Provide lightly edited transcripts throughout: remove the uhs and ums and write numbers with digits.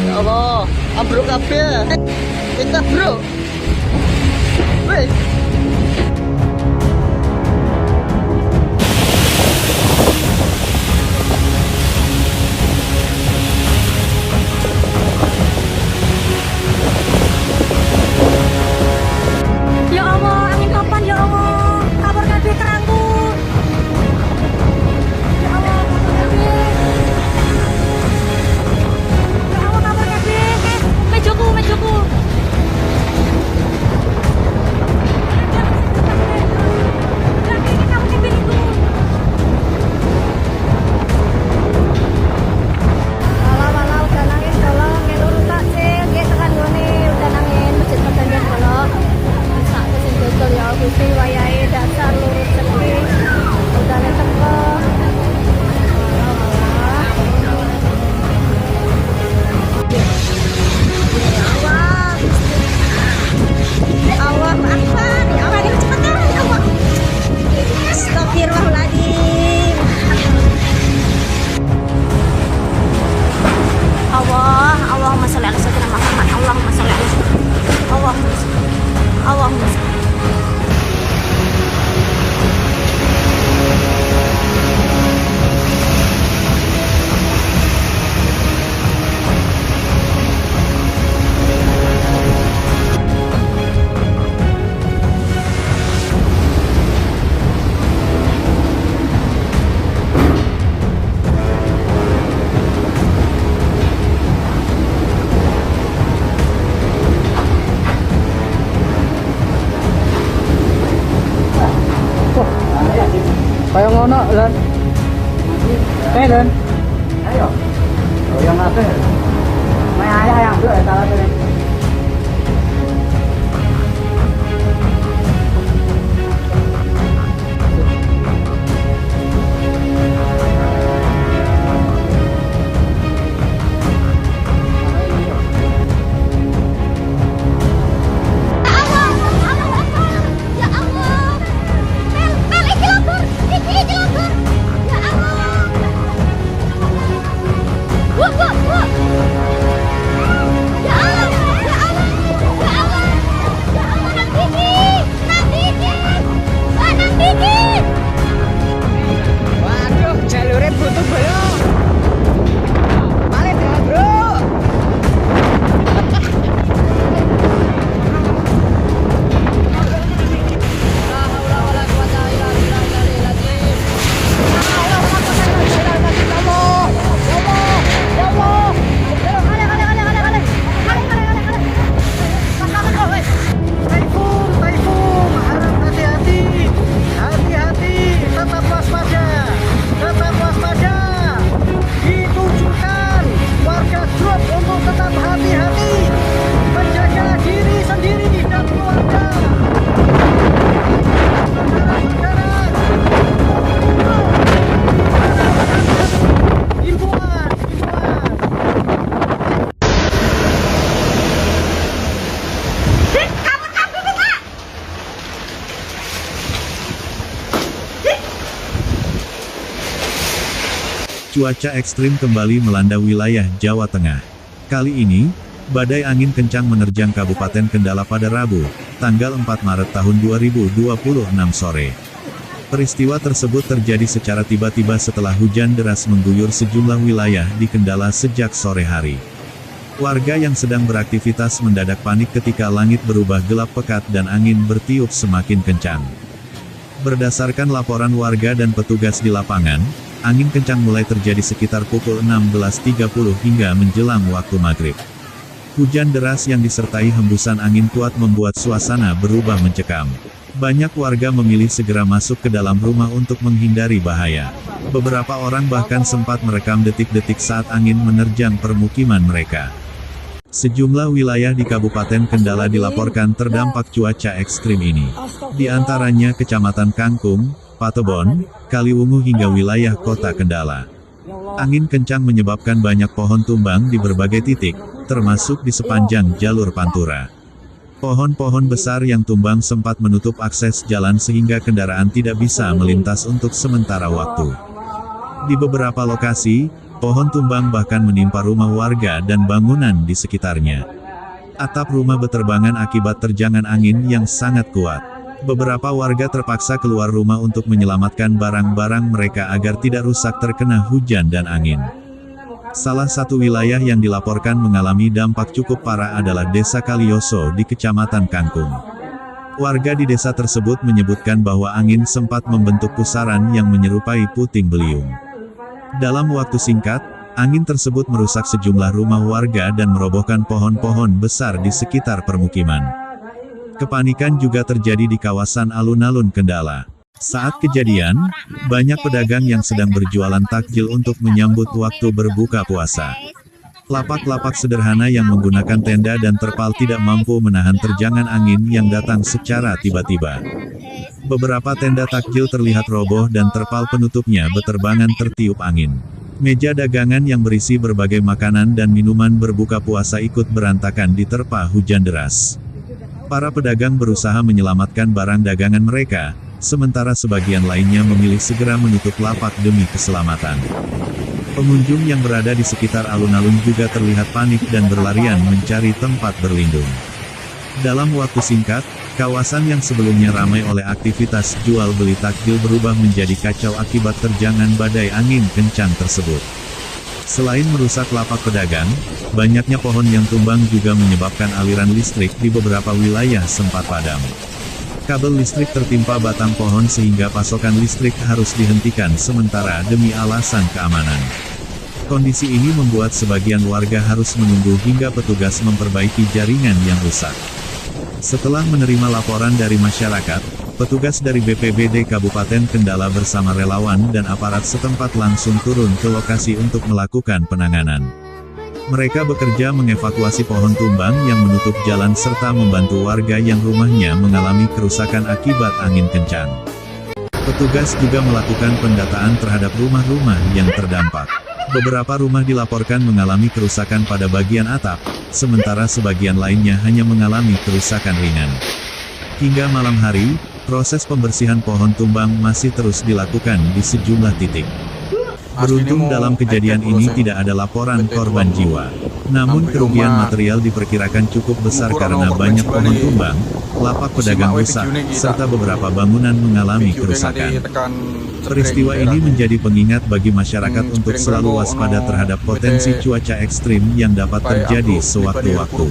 Ya Allah, ambruk kabeh. Kita, Bro. Weh. Ya Allah, angin topan ya Allah. Kabur kabeh kerangku. Ya Allah, kabur kabeh. Ya Allah, kabur kabeh. Mejoku, mejoku. Gusti wayahe dasar lurus cekli udane teko Allah Akbar ya Allah cepetan ya Allah Astagfirullahaladzim Allahumma sholli ala sayyidina Muhammad Allahumma sholli ala Allahumma sholli Kaya ngono, Lan. Lan. Ayo. Oh, yang ada. May ayah yang belum ya salah tuh. Cuaca ekstrim kembali melanda wilayah Jawa Tengah. Kali ini, badai angin kencang menerjang Kabupaten Kendala pada Rabu, tanggal 4 Maret tahun 2026 sore. Peristiwa tersebut terjadi secara tiba-tiba setelah hujan deras mengguyur sejumlah wilayah di Kendala sejak sore hari. Warga yang sedang beraktivitas mendadak panik ketika langit berubah gelap pekat dan angin bertiup semakin kencang. Berdasarkan laporan warga dan petugas di lapangan, angin kencang mulai terjadi sekitar pukul 16.30 hingga menjelang waktu maghrib. Hujan deras yang disertai hembusan angin kuat membuat suasana berubah mencekam. Banyak warga memilih segera masuk ke dalam rumah untuk menghindari bahaya. Beberapa orang bahkan sempat merekam detik-detik saat angin menerjang permukiman mereka. Sejumlah wilayah di Kabupaten Kendala dilaporkan terdampak cuaca ekstrim ini. Di antaranya Kecamatan Kangkung, Patebon, Kaliwungu hingga wilayah Kota Kendala. Angin kencang menyebabkan banyak pohon tumbang di berbagai titik, termasuk di sepanjang jalur Pantura. Pohon-pohon besar yang tumbang sempat menutup akses jalan sehingga kendaraan tidak bisa melintas untuk sementara waktu. Di beberapa lokasi, Pohon tumbang bahkan menimpa rumah warga dan bangunan di sekitarnya. Atap rumah berterbangan akibat terjangan angin yang sangat kuat. Beberapa warga terpaksa keluar rumah untuk menyelamatkan barang-barang mereka agar tidak rusak terkena hujan dan angin. Salah satu wilayah yang dilaporkan mengalami dampak cukup parah adalah Desa Kalioso di Kecamatan Kangkung. Warga di desa tersebut menyebutkan bahwa angin sempat membentuk pusaran yang menyerupai puting beliung. Dalam waktu singkat, angin tersebut merusak sejumlah rumah warga dan merobohkan pohon-pohon besar di sekitar permukiman. Kepanikan juga terjadi di kawasan alun-alun Kendala. Saat kejadian, banyak pedagang yang sedang berjualan takjil untuk menyambut waktu berbuka puasa. Lapak-lapak sederhana yang menggunakan tenda dan terpal tidak mampu menahan terjangan angin yang datang secara tiba-tiba. Beberapa tenda takjil terlihat roboh dan terpal penutupnya berterbangan tertiup angin. Meja dagangan yang berisi berbagai makanan dan minuman berbuka puasa ikut berantakan diterpa hujan deras. Para pedagang berusaha menyelamatkan barang dagangan mereka, sementara sebagian lainnya memilih segera menutup lapak demi keselamatan. Pengunjung yang berada di sekitar alun-alun juga terlihat panik dan berlarian mencari tempat berlindung. Dalam waktu singkat, kawasan yang sebelumnya ramai oleh aktivitas jual beli takjil berubah menjadi kacau akibat terjangan badai angin kencang tersebut. Selain merusak lapak pedagang, banyaknya pohon yang tumbang juga menyebabkan aliran listrik di beberapa wilayah sempat padam. Kabel listrik tertimpa batang pohon sehingga pasokan listrik harus dihentikan sementara demi alasan keamanan. Kondisi ini membuat sebagian warga harus menunggu hingga petugas memperbaiki jaringan yang rusak. Setelah menerima laporan dari masyarakat, petugas dari BPBD Kabupaten Kendala bersama relawan dan aparat setempat langsung turun ke lokasi untuk melakukan penanganan. Mereka bekerja mengevakuasi pohon tumbang yang menutup jalan serta membantu warga yang rumahnya mengalami kerusakan akibat angin kencang. Petugas juga melakukan pendataan terhadap rumah-rumah yang terdampak. Beberapa rumah dilaporkan mengalami kerusakan pada bagian atap, sementara sebagian lainnya hanya mengalami kerusakan ringan. Hingga malam hari, proses pembersihan pohon tumbang masih terus dilakukan di sejumlah titik. Beruntung dalam kejadian ini tidak ada laporan korban jiwa. Namun kerugian material diperkirakan cukup besar karena banyak pohon tumbang, lapak pedagang rusak, serta beberapa bangunan mengalami kerusakan. Peristiwa ini menjadi pengingat bagi masyarakat untuk selalu waspada terhadap potensi cuaca ekstrim yang dapat terjadi sewaktu-waktu.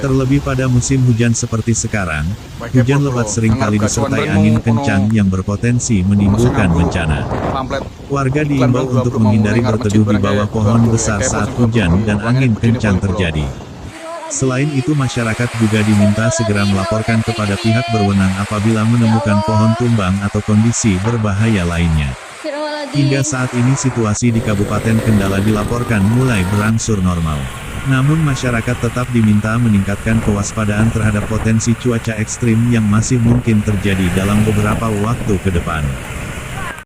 Terlebih pada musim hujan seperti sekarang, hujan lebat seringkali disertai angin kencang yang berpotensi menimbulkan bencana. Warga diimbau untuk menghindari berteduh di bawah pohon besar saat hujan dan angin kencang terjadi. Selain itu masyarakat juga diminta segera melaporkan kepada pihak berwenang apabila menemukan pohon tumbang atau kondisi berbahaya lainnya. Hingga saat ini situasi di Kabupaten Kendala dilaporkan mulai berangsur normal. Namun masyarakat tetap diminta meningkatkan kewaspadaan terhadap potensi cuaca ekstrim yang masih mungkin terjadi dalam beberapa waktu ke depan.